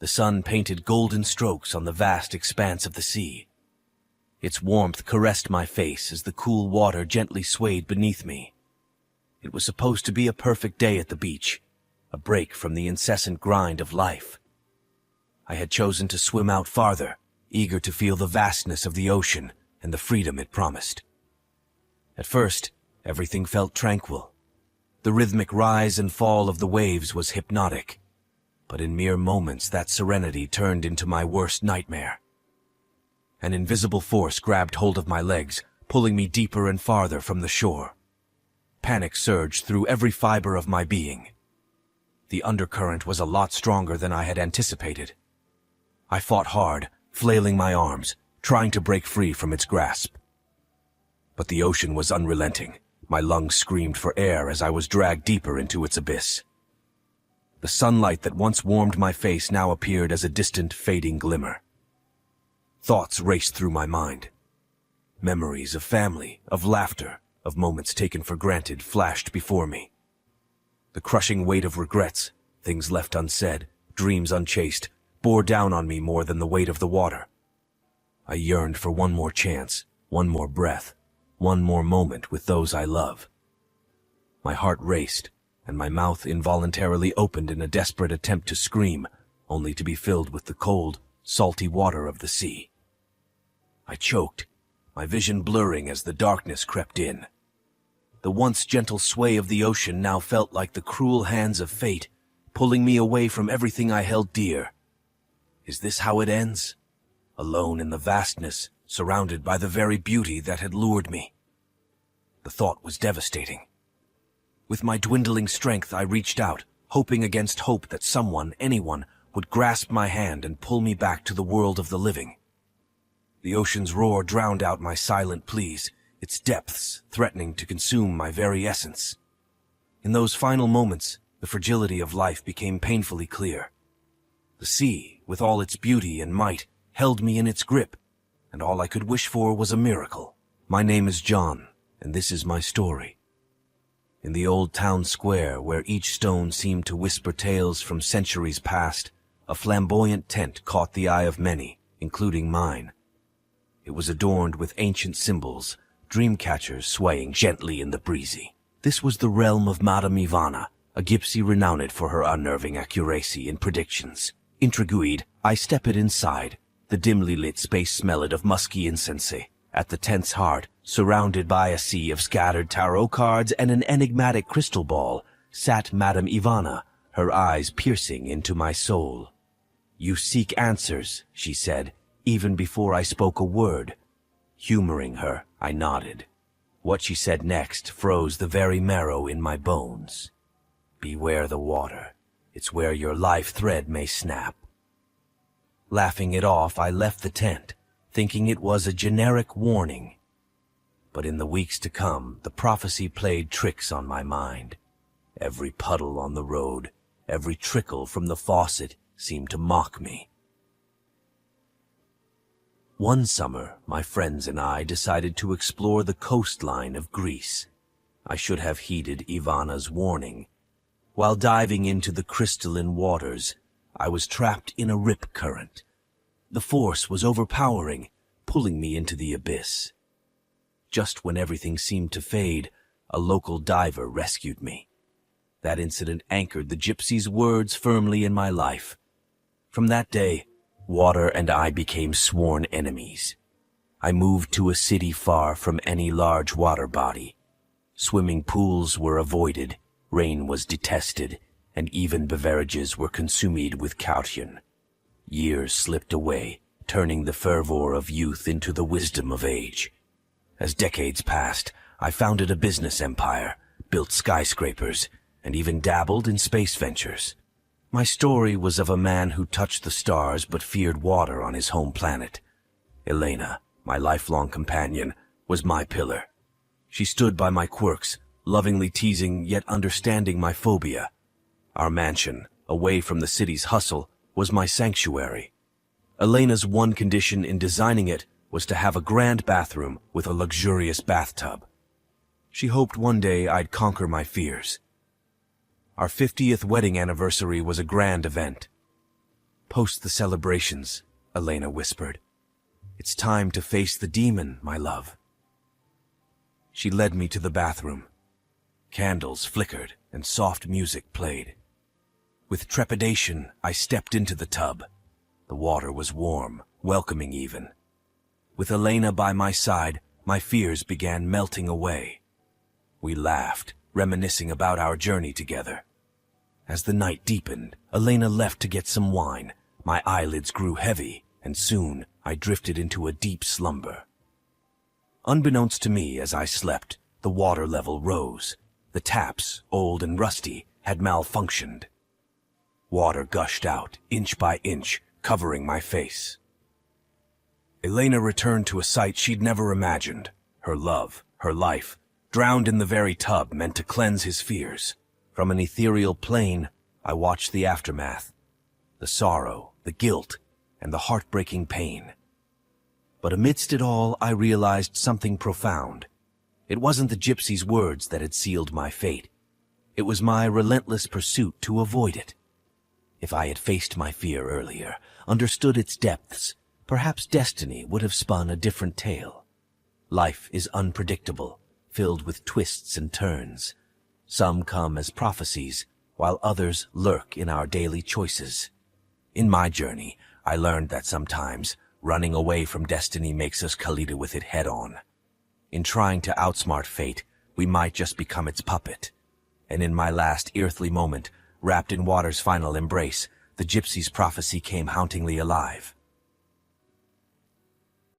The sun painted golden strokes on the vast expanse of the sea. Its warmth caressed my face as the cool water gently swayed beneath me. It was supposed to be a perfect day at the beach, a break from the incessant grind of life. I had chosen to swim out farther, eager to feel the vastness of the ocean and the freedom it promised. At first, everything felt tranquil. The rhythmic rise and fall of the waves was hypnotic, but in mere moments that serenity turned into my worst nightmare. An invisible force grabbed hold of my legs, pulling me deeper and farther from the shore. Panic surged through every fiber of my being. The undercurrent was a lot stronger than I had anticipated. I fought hard, flailing my arms, trying to break free from its grasp. But the ocean was unrelenting. My lungs screamed for air as I was dragged deeper into its abyss. The sunlight that once warmed my face now appeared as a distant, fading glimmer. Thoughts raced through my mind. Memories of family, of laughter, of moments taken for granted flashed before me. The crushing weight of regrets, things left unsaid, dreams unchased, bore down on me more than the weight of the water. I yearned for one more chance, one more breath, one more moment with those I love. My heart raced, and my mouth involuntarily opened in a desperate attempt to scream, only to be filled with the cold, salty water of the sea. I choked, my vision blurring as the darkness crept in. The once gentle sway of the ocean now felt like the cruel hands of fate, pulling me away from everything I held dear. Is this how it ends? Alone in the vastness, surrounded by the very beauty that had lured me. The thought was devastating. With my dwindling strength, I reached out, hoping against hope that someone, anyone, would grasp my hand and pull me back to the world of the living. The ocean's roar drowned out my silent pleas, its depths threatening to consume my very essence. In those final moments, the fragility of life became painfully clear. The sea, with all its beauty and might, held me in its grip, and all I could wish for was a miracle. My name is John, and this is my story. In the old town square, where each stone seemed to whisper tales from centuries past, a flamboyant tent caught the eye of many, including mine. It was adorned with ancient symbols, dream catchers swaying gently in the breezy. This was the realm of Madame Ivana, a gypsy renowned for her unnerving accuracy in predictions. Intrigued, I stepped inside. The dimly lit space smelled of musky incense. At the tent's heart, surrounded by a sea of scattered tarot cards and an enigmatic crystal ball, sat Madame Ivana, her eyes piercing into my soul. "You seek answers," she said, even before I spoke a word. Humoring her, I nodded. What she said next froze the very marrow in my bones. "Beware the water. It's where your life thread may snap." Laughing it off, I left the tent, thinking it was a generic warning. But in the weeks to come, the prophecy played tricks on my mind. Every puddle on the road, every trickle from the faucet seemed to mock me. One summer, my friends and I decided to explore the coastline of Greece. I should have heeded Ivana's warning. While diving into the crystalline waters, I was trapped in a rip current. The force was overpowering, pulling me into the abyss. Just when everything seemed to fade, a local diver rescued me. That incident anchored the gypsy's words firmly in my life. From that day, water and I became sworn enemies. I moved to a city far from any large water body. Swimming pools were avoided, rain was detested, and even beverages were consumed with caution. Years slipped away, turning the fervor of youth into the wisdom of age. As decades passed, I founded a business empire, built skyscrapers, and even dabbled in space ventures. My story was of a man who touched the stars but feared water on his home planet. Elena, my lifelong companion, was my pillar. She stood by my quirks, lovingly teasing yet understanding my phobia. Our mansion, away from the city's hustle, was my sanctuary. Elena's one condition in designing it was to have a grand bathroom with a luxurious bathtub. She hoped one day I'd conquer my fears. Our 50th wedding anniversary was a grand event. Post the celebrations, Elena whispered. It's time to face the demon, my love. She led me to the bathroom. Candles flickered and soft music played. With trepidation, I stepped into the tub. The water was warm, welcoming even. With Elena by my side, my fears began melting away. We laughed, reminiscing about our journey together. As the night deepened, Elena left to get some wine. My eyelids grew heavy, and soon I drifted into a deep slumber. Unbeknownst to me, as I slept, the water level rose. The taps, old and rusty, had malfunctioned. Water gushed out, inch by inch, covering my face. Elena returned to a sight she'd never imagined. Her love, her life, drowned in the very tub meant to cleanse his fears. From an ethereal plane, I watched the aftermath. The sorrow, the guilt, and the heartbreaking pain. But amidst it all, I realized something profound. It wasn't the gypsy's words that had sealed my fate. It was my relentless pursuit to avoid it. If I had faced my fear earlier, understood its depths, perhaps destiny would have spun a different tale. Life is unpredictable, filled with twists and turns. Some come as prophecies, while others lurk in our daily choices. In my journey, I learned that sometimes running away from destiny makes us collide with it head-on. In trying to outsmart fate, we might just become its puppet. And in my last earthly moment, wrapped in water's final embrace, the gypsy's prophecy came hauntingly alive.